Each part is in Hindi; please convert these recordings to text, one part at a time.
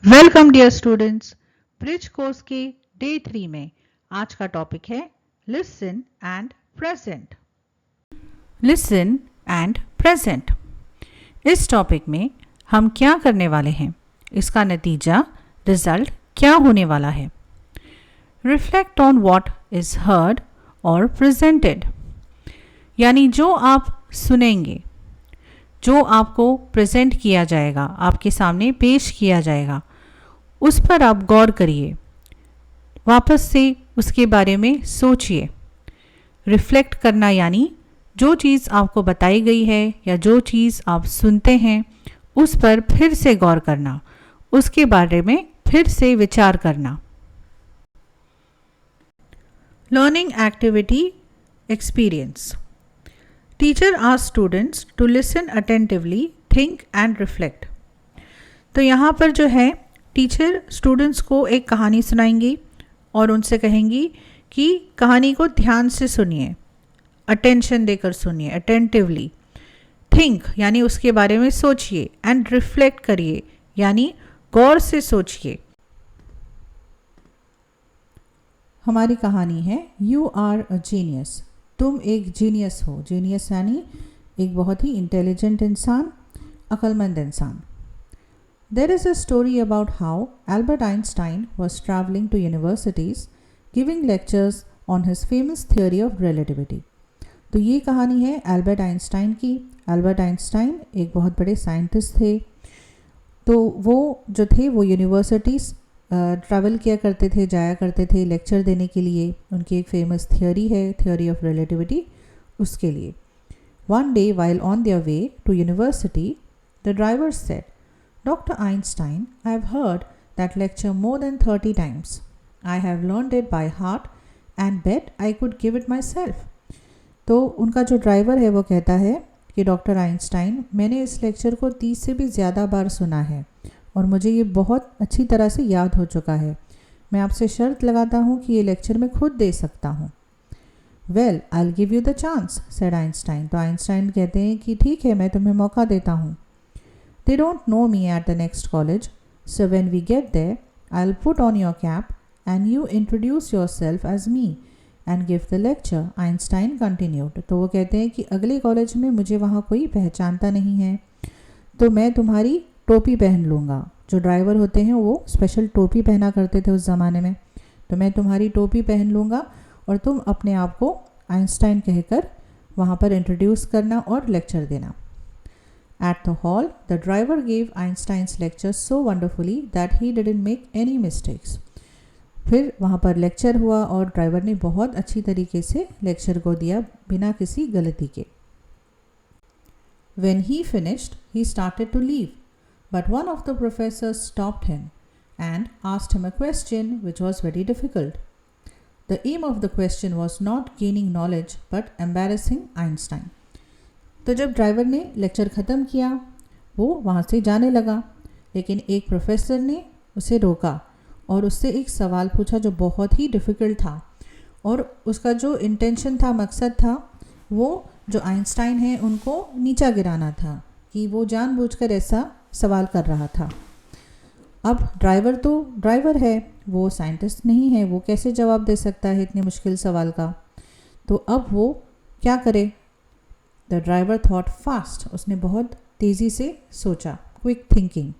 Welcome dear students. Bridge course के डे 3 में आज का टॉपिक है listen and present. Listen and present. इस टॉपिक में हम क्या करने वाले हैं, इसका नतीजा रिजल्ट क्या होने वाला है। Reflect on what is heard और प्रेजेंटेड, यानी जो आप सुनेंगे, जो आपको प्रेजेंट किया जाएगा, आपके सामने पेश किया जाएगा, उस पर आप गौर करिए, वापस से उसके बारे में सोचिए। रिफ्लेक्ट करना यानी जो चीज़ आपको बताई गई है या जो चीज़ आप सुनते हैं उस पर फिर से गौर करना, उसके बारे में फिर से विचार करना। Learning activity experience. Teacher asked students to listen attentively, think and reflect. तो यहाँ पर जो है टीचर स्टूडेंट्स को एक कहानी सुनाएंगी और उनसे कहेंगी कि कहानी को ध्यान से सुनिए, अटेंशन देकर सुनिए, अटेंटिवली। थिंक यानी उसके बारे में सोचिए, एंड रिफ्लेक्ट करिए यानी गौर से सोचिए। हमारी कहानी है यू आर अ जीनियस। तुम एक जीनियस हो। जीनियस यानी एक बहुत ही इंटेलिजेंट इंसान, अक्लमंद इंसान। There is a story about how Albert Einstein was traveling to universities giving lectures on his famous theory of relativity. तो ये कहानी है एल्बर्ट आइंस्टाइन की। एल्बर्ट आइंस्टाइन एक बहुत बड़े साइंटिस्ट थे। तो वो जो थे वो यूनिवर्सिटीज़ ट्रैवल किया करते थे, जाया करते थे लेक्चर देने के लिए। उनकी एक फेमस थियोरी है, थियोरी ऑफ रिलेटिविटी, उसके लिए। One day while on their way to university, the driver said, Dr. Einstein, I have heard that lecture more than 30 times. I have learned it by heart and bet I could give it myself. तो उनका जो ड्राइवर है वो कहता है कि डॉक्टर आइंस्टाइन, मैंने इस लेक्चर को 30 से भी ज़्यादा बार सुना है और मुझे ये बहुत अच्छी तरह से याद हो चुका है। मैं आपसे शर्त लगाता हूँ कि ये लेक्चर मैं खुद दे सकता हूँ। Well I will give you the chance, said Einstein. तो आइंस्टाइन कहते हैं कि ठीक है, मैं तुम्हें मौका देता हूँ। They don't know me at the next college, so when we get there, I'll put on your cap and you introduce yourself as me and give the lecture, Einstein continued. तो वो कहते हैं कि अगले कॉलेज में मुझे वहाँ कोई पहचानता नहीं है, तो मैं तुम्हारी टोपी पहन लूँगा। जो ड्राइवर होते हैं वो स्पेशल टोपी पहना करते थे उस ज़माने में। तो मैं तुम्हारी टोपी पहन लूँगा और तुम अपने आप को आइंस्टाइन कहकर वहाँ पर इंट्रोड्यूस करना और लेक्चर देना। At the hall, the driver gave Einstein's lecture so wonderfully that he didn't make any mistakes. फिर वहाँ पर लेक्चर हुआ और ड्राइवर ने बहुत अच्छी तरीके से लेक्चर को दिया बिना किसी गलती के। When he finished, he started to leave, but one of the professors stopped him and asked him a question which was very difficult. The aim of the question was not gaining knowledge but embarrassing Einstein. तो जब ड्राइवर ने लेक्चर ख़त्म किया वो वहाँ से जाने लगा, लेकिन एक प्रोफेसर ने उसे रोका और उससे एक सवाल पूछा जो बहुत ही डिफ़िकल्ट था। और उसका जो इंटेंशन था, मकसद था, वो जो आइंस्टाइन है उनको नीचा गिराना था, कि वो जानबूझकर ऐसा सवाल कर रहा था। अब ड्राइवर तो ड्राइवर है, वो साइंटिस्ट नहीं है, वो कैसे जवाब दे सकता है इतने मुश्किल सवाल का। तो अब वो क्या करे। द ड्राइवर थॉट फास्ट, उसने बहुत तेज़ी से सोचा, quick thinking.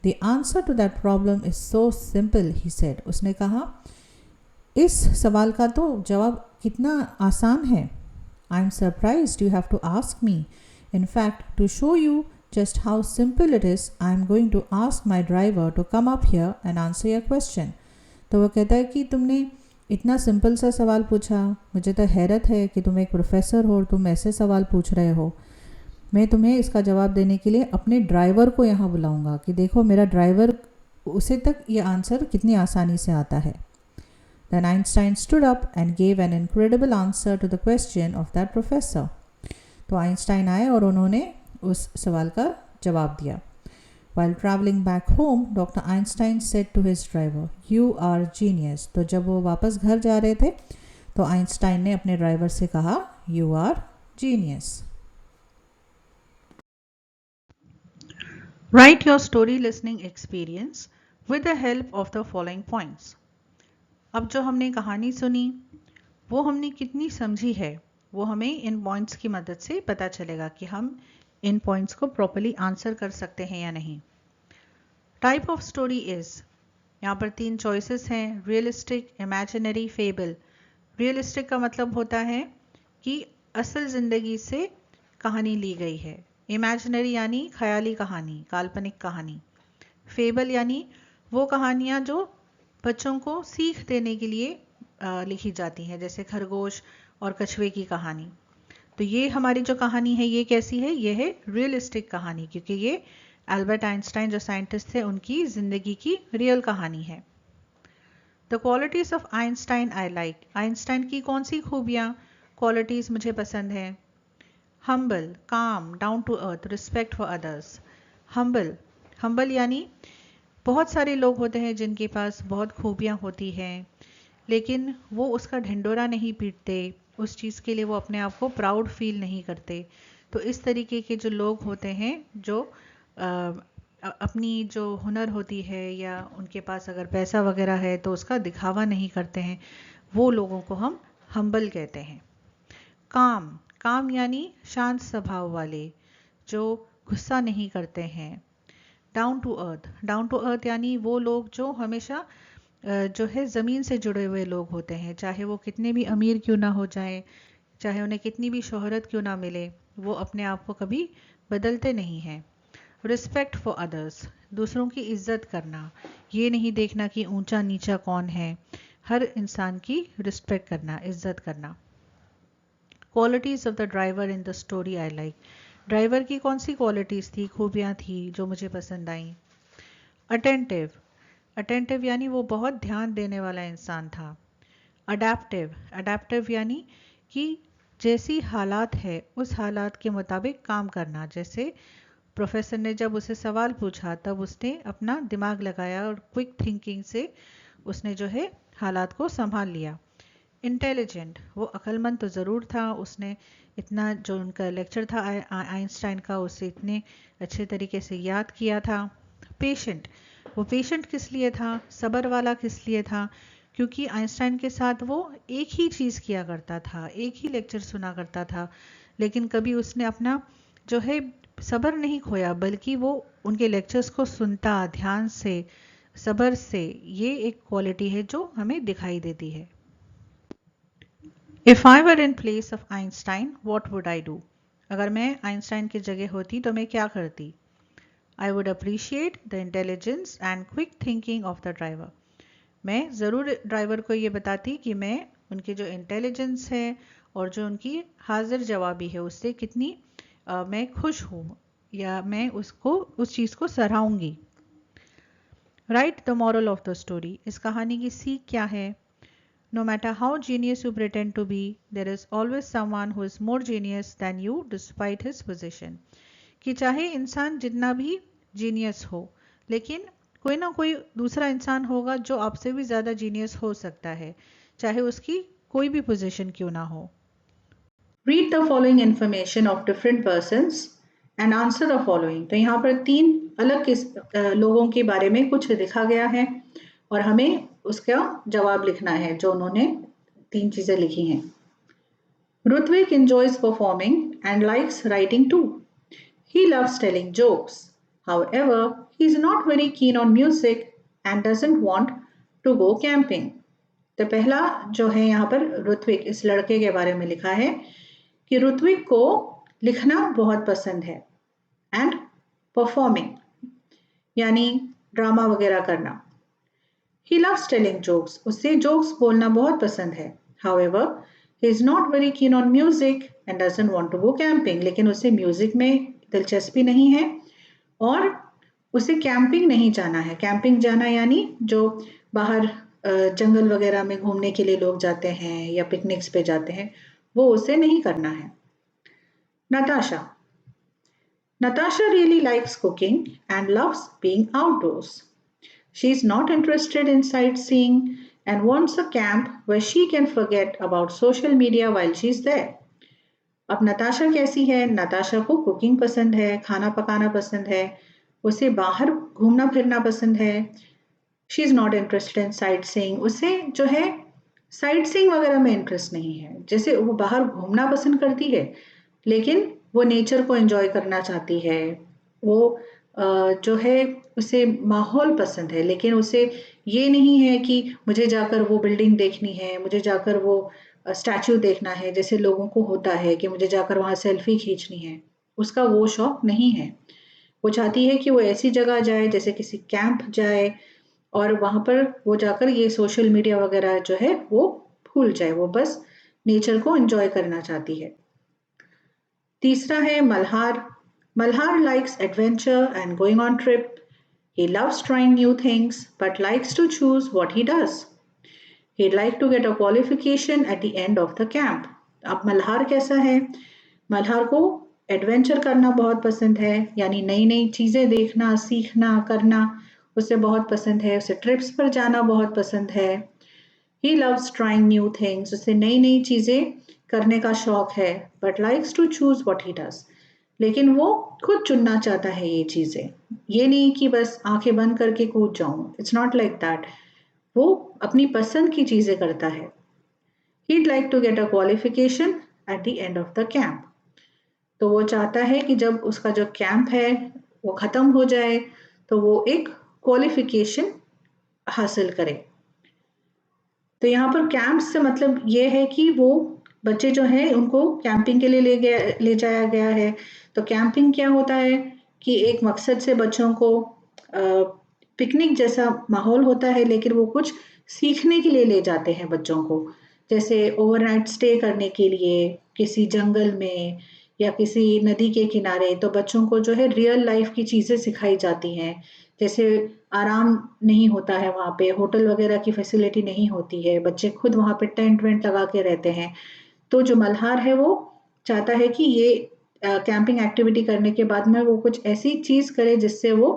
The answer to that problem is so simple, he said. उसने कहा इस सवाल का तो जवाब कितना आसान है। I am surprised you have to ask me. In fact to show you just how simple it is, I am going to ask my driver to come up here and answer your question. तो वो कहता है कि तुमने इतना सिंपल सा सवाल पूछा, मुझे तो हैरत है कि तुम एक प्रोफेसर हो और तुम ऐसे सवाल पूछ रहे हो। मैं तुम्हें इसका जवाब देने के लिए अपने ड्राइवर को यहाँ बुलाऊंगा कि देखो मेरा ड्राइवर, उसे तक ये आंसर कितनी आसानी से आता है। Then Einstein stood up and gave an incredible answer to the question of that professor. तो आइंस्टाइन आए और उन्होंने उस सवाल का जवाब दिया। While traveling back home, Dr. Einstein said to his driver, "You are genius." तो जब वो वापस घर जा रहे थे तो आइंस्टाइन ने अपने ड्राइवर से कहा, "You are genius." Write your story listening experience with the help of the following points. अब जो हमने कहानी सुनी वो हमने कितनी समझी है वो हमें इन पॉइंट्स की मदद से पता चलेगा कि हम इन पॉइंट्स को प्रॉपर्ली आंसर कर सकते हैं या नहीं। टाइप ऑफ स्टोरी इज, यहाँ पर 3 चॉइसेस हैं, रियलिस्टिक, इमेजिनरी, फेबल। रियलिस्टिक का मतलब होता है कि असल ज़िंदगी से कहानी ली गई है। इमेजिनरी यानी ख्याली कहानी, काल्पनिक कहानी। फेबल यानी वो कहानियाँ जो बच्चों को सीख देने के लिए लिखी जाती हैं, जैसे खरगोश और कछुए की कहानी। तो ये हमारी जो कहानी है ये कैसी है, ये है रियलिस्टिक कहानी, क्योंकि ये एल्बर्ट आइंस्टाइन जो साइंटिस्ट थे उनकी ज़िंदगी की रियल कहानी है। The qualities of Einstein I like, Einstein की कौन सी खूबियाँ, क्वालिटीज़ मुझे पसंद है। Humble, calm, down to earth, respect for others. Humble, humble यानी बहुत सारे लोग होते हैं जिनके पास बहुत खूबियाँ होती हैं, लेकिन वो उसका ढिंढोरा नहीं पीटते, उस चीज़ के लिए वो अपने आप को प्राउड फील नहीं करते। तो इस तरीके के जो लोग होते हैं जो अपनी जो हुनर होती है या उनके पास अगर पैसा वगैरह है तो उसका दिखावा नहीं करते हैं, वो लोगों को हम हम्बल कहते हैं। काम, काम यानी शांत स्वभाव वाले जो गुस्सा नहीं करते हैं। Down to earth, down to earth यानी वो लोग जो हमेशा जो है ज़मीन से जुड़े हुए लोग होते हैं, चाहे वो कितने भी अमीर क्यों ना हो जाए, चाहे उन्हें कितनी भी शोहरत क्यों ना मिले, वो अपने आप को कभी बदलते नहीं हैं। रिस्पेक्ट फॉर अदर्स, दूसरों की इज्जत करना, ये नहीं देखना कि ऊंचा नीचा कौन है, हर इंसान की रिस्पेक्ट करना, इज्जत करना। Qualities of the driver in the story I like, driver की कौन सी क्वालिटीज़ थी, खूबियाँ थी जो मुझे पसंद आई। अटेंटिव, अटेंटिव यानी वो बहुत ध्यान देने वाला इंसान था। अडेप्टिव, अडेप्टिव यानी कि जैसी हालात है उस हालात के मुताबिक काम करना, जैसे प्रोफेसर ने जब उसे सवाल पूछा तब उसने अपना दिमाग लगाया और क्विक थिंकिंग से उसने जो है हालात को संभाल लिया। इंटेलिजेंट, वो अक्लमंद तो ज़रूर था, उसने इतना जो उनका लेक्चर था आइंस्टाइन का उसे इतने अच्छे तरीके से याद किया था। पेशेंट, वो पेशेंट किस लिए था, सब्र वाला किस लिए था, क्योंकि आइंस्टाइन के साथ वो एक ही चीज़ किया करता था, एक ही लेक्चर सुना करता था, लेकिन कभी उसने अपना जो है सब्र नहीं खोया, बल्कि वो उनके लेक्चर्स को सुनता ध्यान से, सब्र से। ये एक क्वालिटी है जो हमें दिखाई देती है। If I were in place of Einstein what would I do, अगर मैं आइंस्टाइन की जगह होती तो मैं क्या करती। I would appreciate the intelligence and quick thinking of the driver, मैं ज़रूर ड्राइवर को ये बताती कि मैं उनकी जो इंटेलिजेंस है और जो उनकी हाजिर जवाबी है उससे कितनी मैं खुश हूँ, या मैं उसको उस चीज़ को सराहूँगी। Right the moral of the story, इस कहानी की सीख क्या है। No matter how genius you pretend to be, there is always someone who is more genius than you despite his position, कि चाहे इंसान जितना भी जीनियस हो, लेकिन कोई ना कोई दूसरा इंसान होगा जो आपसे भी ज़्यादा जीनियस हो सकता है, चाहे उसकी कोई भी पोजीशन क्यों ना हो। Read the following information of different persons and answer the following, तो यहाँ पर 3 अलग लोगों के बारे में कुछ लिखा गया है और हमें उसका जवाब लिखना है जो उन्होंने 3 चीज़ें लिखी हैं। Rutwik enjoys performing and likes writing too. He loves telling jokes. However, he is not very keen on music and doesn't want to go camping. तो पहला जो है यहाँ पर ऋत्विक, इस लड़के के बारे में लिखा है कि ऋत्विक को लिखना बहुत पसंद है एंड परफॉर्मिंग यानी ड्रामा वगैरह करना। He loves telling jokes, उसे जोक्स बोलना बहुत पसंद है। However, he is not very keen on music and doesn't want to go camping, लेकिन उसे म्यूजिक में दिलचस्पी नहीं है और उसे कैंपिंग नहीं जाना है। कैंपिंग जाना यानी जो बाहर जंगल वगैरह में घूमने के लिए लोग जाते हैं या पिकनिक्स पे जाते हैं, वो उसे नहीं करना है। Natasha. Natasha really likes cooking and loves being outdoors. She is not interested in sightseeing and wants a camp where she can forget about social media while she is there. अब नताशा कैसी है, नताशा को कुकिंग पसंद है, खाना पकाना पसंद है, उसे बाहर घूमना फिरना पसंद है, she is not interested in sight seeing, उसे जो है साइट सीइंग वगैरह में इंटरेस्ट नहीं है। जैसे वो बाहर घूमना पसंद करती है लेकिन वो नेचर को एंजॉय करना चाहती है। वो जो है उसे माहौल पसंद है लेकिन उसे ये नहीं है कि मुझे जाकर वो बिल्डिंग देखनी है, मुझे जाकर वो स्टैच्यू देखना है जैसे लोगों को होता है कि मुझे जाकर वहाँ सेल्फी खींचनी है। उसका वो शौक नहीं है। वो चाहती है कि वो ऐसी जगह जाए जैसे किसी कैंप जाए और वहाँ पर वो जाकर ये सोशल मीडिया वगैरह जो है वो भूल जाए, वो बस नेचर को एंजॉय करना चाहती है। तीसरा है Malhar. Malhar likes adventure and going on trip. He loves trying new things but likes to choose what he does. He'd like to get a qualification at the end of the camp. अब मल्हार कैसा है? मल्हार को एडवेंचर करना बहुत पसंद है, यानी नई नई चीज़ें देखना, सीखना, करना उसे बहुत पसंद है। उसे ट्रिप्स पर जाना बहुत पसंद है। He loves trying new things, उसे नई नई चीज़ें करने का शौक है। But likes to choose what he does, लेकिन वो खुद चुनना चाहता है ये चीज़ें। ये नहीं कि बस आंखें बंद करके कूद जाऊं, इट्स नॉट लाइक दैट। वो अपनी पसंद की चीज़ें करता है। He'd like to get a qualification at the end of the camp. तो वो चाहता है कि जब उसका जो कैंप है वो ख़त्म हो जाए तो वो एक क्वालिफिकेशन हासिल करे। तो यहाँ पर कैंप से मतलब ये है कि वो बच्चे जो हैं उनको कैंपिंग के लिए ले जाया गया है। तो कैंपिंग क्या होता है कि एक मकसद से बच्चों को पिकनिक जैसा माहौल होता है लेकिन वो कुछ सीखने के लिए ले जाते हैं बच्चों को। जैसे ओवरनाइट स्टे करने के लिए किसी जंगल में या किसी नदी के किनारे, तो बच्चों को जो है रियल लाइफ की चीज़ें सिखाई जाती हैं। जैसे आराम नहीं होता है वहाँ पे, होटल वगैरह की फैसिलिटी नहीं होती है, बच्चे खुद वहाँ पे टेंट वेंट लगा के रहते हैं। तो जो मल्हार है वो चाहता है कि ये कैंपिंग एक्टिविटी करने के बाद में वो कुछ ऐसी चीज़ करे जिससे वो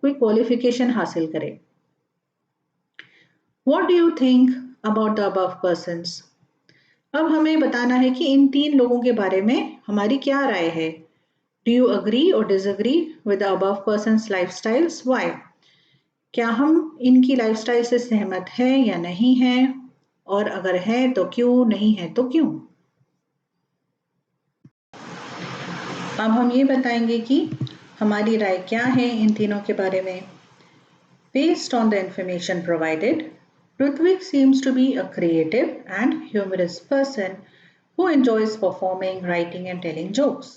कोई क्वालिफिकेशन हासिल करे। What do you think about the above persons? अब हमें बताना है कि इन 3 लोगों के बारे में हमारी क्या राय है। Do you agree or disagree with the above person's lifestyles? Why? क्या हम इनकी लाइफस्टाइल से सहमत हैं या नहीं हैं? और अगर हैं तो क्यों, नहीं है तो क्यों? अब हम ये बताएंगे कि हमारी राय क्या है इन तीनों के बारे में। Based on the information provided, Rutvik seems to be a creative and humorous person who enjoys performing, writing, and telling jokes.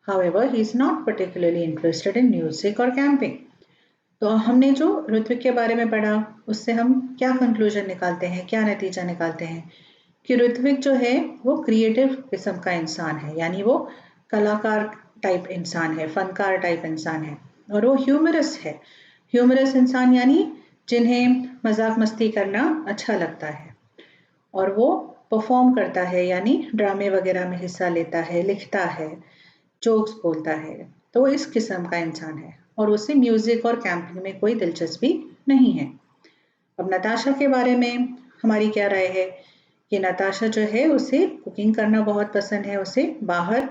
However, he is not particularly interested in music or camping. तो हमने जो ऋत्विक के बारे में पढ़ा उससे हम क्या कंक्लूजन निकालते हैं, क्या नतीजा निकालते हैं कि ऋत्विक जो है वो क्रिएटिव किस्म का इंसान है, यानी वो कलाकार टाइप इंसान है, फनकार टाइप इंसान है। और वो ह्यूमरस है। ह्यूमरस इंसान यानी जिन्हें मजाक मस्ती करना अच्छा लगता है। और वो परफॉर्म करता है, यानी ड्रामे वगैरह में हिस्सा लेता है, लिखता है, जोक्स बोलता है। तो वो इस किस्म का इंसान है और उसे म्यूजिक और कैंपिंग में कोई दिलचस्पी नहीं है। अब नताशा के बारे में हमारी क्या राय है कि नताशा जो है उसे कुकिंग करना बहुत पसंद है, उसे बाहर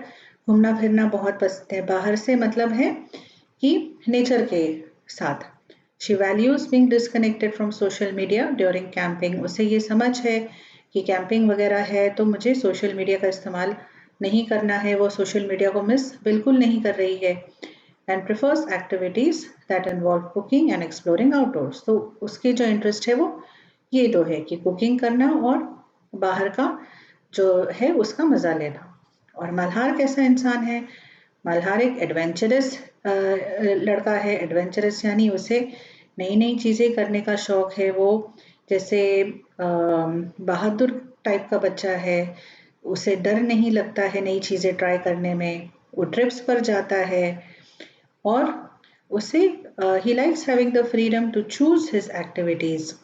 घूमना फिरना बहुत पसंद है। बाहर से मतलब है कि नेचर के साथ। She values being disconnected from social media during camping. उसे ये समझ है कि कैंपिंग वगैरह है तो मुझे सोशल मीडिया का इस्तेमाल नहीं करना है, वो सोशल मीडिया को मिस बिल्कुल नहीं कर रही है। And prefers activities that involve cooking and exploring outdoors. तो उसकी जो इंटरेस्ट है वो ये दो है कि कुकिंग करना और बाहर का जो है उसका मज़ा लेना। और मल्हार कैसा इंसान है? मल्हार एक एडवेंचरस लड़का है। एडवेंचरस यानी उसे नई नई चीज़ें करने का शौक है। वो जैसे बहादुर टाइप का बच्चा है, उसे डर नहीं लगता है नई चीज़ें ट्राई करने में। वो ट्रिप्स पर जाता है और उसे he likes having the freedom to choose his activities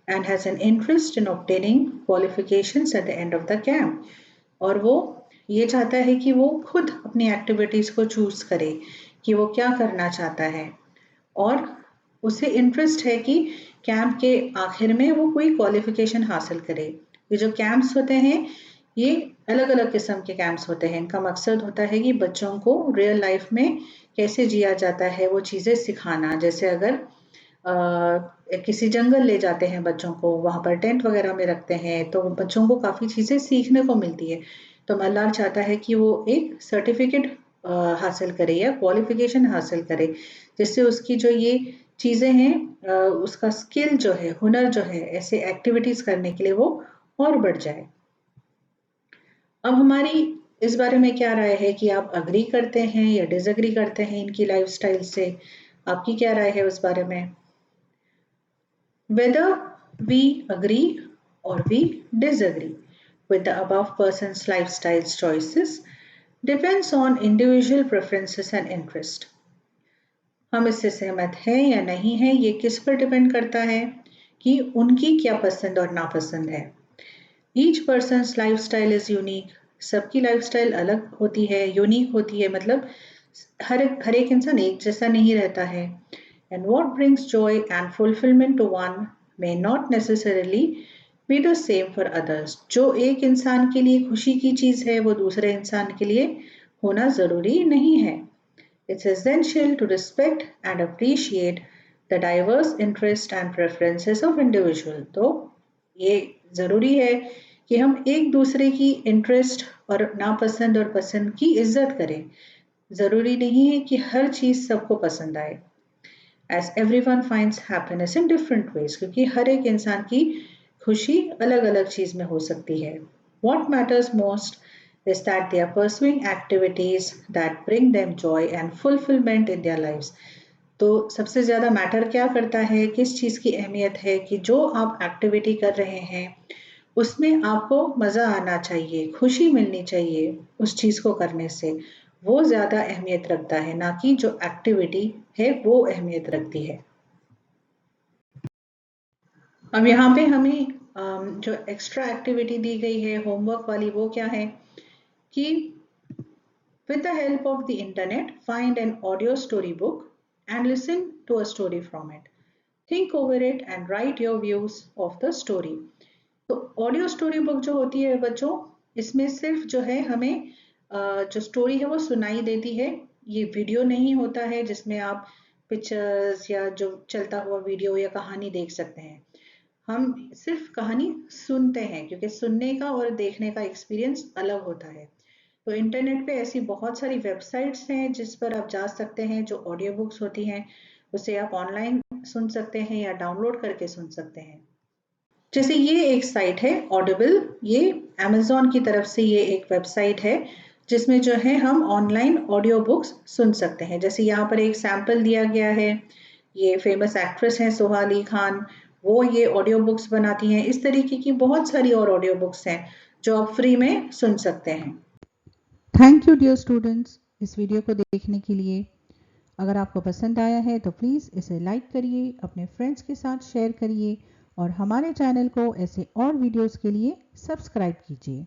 and has an interest in obtaining qualifications at the end of the camp. और वो ये चाहता है कि वो खुद अपनी एक्टिविटीज़ को चूज़ करे कि वो क्या करना चाहता है। और उसे इंटरेस्ट है कि कैंप के आखिर में वो कोई क्वालिफिकेशन हासिल करे। ये जो कैंप्स होते हैं ये अलग अलग किस्म के कैंप्स होते हैं। इनका मकसद होता है कि बच्चों को रियल लाइफ में कैसे जिया जाता है वो चीज़ें सिखाना। जैसे अगर किसी जंगल ले जाते हैं बच्चों को, वहाँ पर टेंट वगैरह में रखते हैं, तो बच्चों को काफ़ी चीज़ें सीखने को मिलती है। तो मल्लार चाहता है कि वो एक सर्टिफिकेट हासिल करे या क्वालिफिकेशन हासिल करे, जिससे उसकी जो ये चीज़ें हैं उसका स्किल जो है, हुनर जो है, ऐसे एक्टिविटीज़ करने के लिए वो और बढ़ जाए। अब हमारी इस बारे में क्या राय है कि आप अग्री करते हैं या डिसएग्री करते हैं इनकी लाइफस्टाइल से? आपकी क्या राय है उस बारे में? Whether we agree or we disagree with the above person's lifestyle choices depends on individual preferences and interest. हम इससे सहमत हैं या नहीं हैं, ये किस पर डिपेंड करता है कि उनकी क्या पसंद और नापसंद है। Each persons lifestyle is unique. सबकी लाइफस्टाइल अलग होती है, यूनिक होती है, मतलब हर एक इंसान एक जैसा नहीं रहता है। And what brings joy and fulfilment to one may not necessarily be the same for others. जो एक इंसान के लिए खुशी की चीज़ है वो दूसरे इंसान के लिए होना ज़रूरी नहीं है। It's essential to respect and appreciate the diverse interests and preferences of individual. तो ये ज़रूरी है कि हम एक दूसरे की इंटरेस्ट और नापसंद और पसंद की इज्जत करें। ज़रूरी नहीं है कि हर चीज़ सबको पसंद आए। As everyone finds happiness in different ways, क्योंकि हर एक इंसान की खुशी अलग अलग चीज़ में हो सकती है। What matters most is that they are pursuing activities that bring them joy and fulfillment in their lives. तो सबसे ज़्यादा मैटर क्या करता है, किस चीज़ की अहमियत है कि जो आप एक्टिविटी कर रहे हैं उसमें आपको मज़ा आना चाहिए, खुशी मिलनी चाहिए उस चीज़ को करने से। वो ज़्यादा अहमियत रखता है, ना कि जो एक्टिविटी है वो अहमियत रखती है। अब यहाँ पे हमें जो एक्स्ट्रा एक्टिविटी दी गई है होमवर्क वाली, वो क्या है कि with the help of the internet find an audio story book and listen to a story from it. Think over it and write your views of the story. तो ऑडियो स्टोरी बुक जो होती है बच्चों, इसमें सिर्फ जो है हमें जो स्टोरी है वो सुनाई देती है। ये वीडियो नहीं होता है जिसमें आप पिक्चर्स या जो चलता हुआ वीडियो या कहानी देख सकते हैं। हम सिर्फ कहानी सुनते हैं, क्योंकि सुनने का और देखने का एक्सपीरियंस अलग होता है। तो इंटरनेट पे ऐसी बहुत सारी वेबसाइट्स हैं जिस पर आप जा सकते हैं, जो ऑडियो बुक्स होती हैं उसे आप ऑनलाइन सुन सकते हैं या डाउनलोड करके सुन सकते हैं। जैसे ये एक साइट है ऑडिबल, ये अमेज़न की तरफ से ये एक वेबसाइट है जिसमें जो है हम ऑनलाइन ऑडियो बुक्स सुन सकते हैं। जैसे यहाँ पर एक सैंपल दिया गया है, ये फेमस एक्ट्रेस हैं सोहा अली खान, वो ये ऑडियो बुक्स बनाती हैं। इस तरीके की बहुत सारी और ऑडियो बुक्स हैं जो आप फ्री में सुन सकते हैं। थैंक यू डियर स्टूडेंट्स इस वीडियो को देखने के लिए। अगर आपको पसंद आया है तो प्लीज़ इसे लाइक करिए, अपने फ्रेंड्स के साथ शेयर करिए और हमारे चैनल को ऐसे और वीडियोस के लिए सब्सक्राइब कीजिए।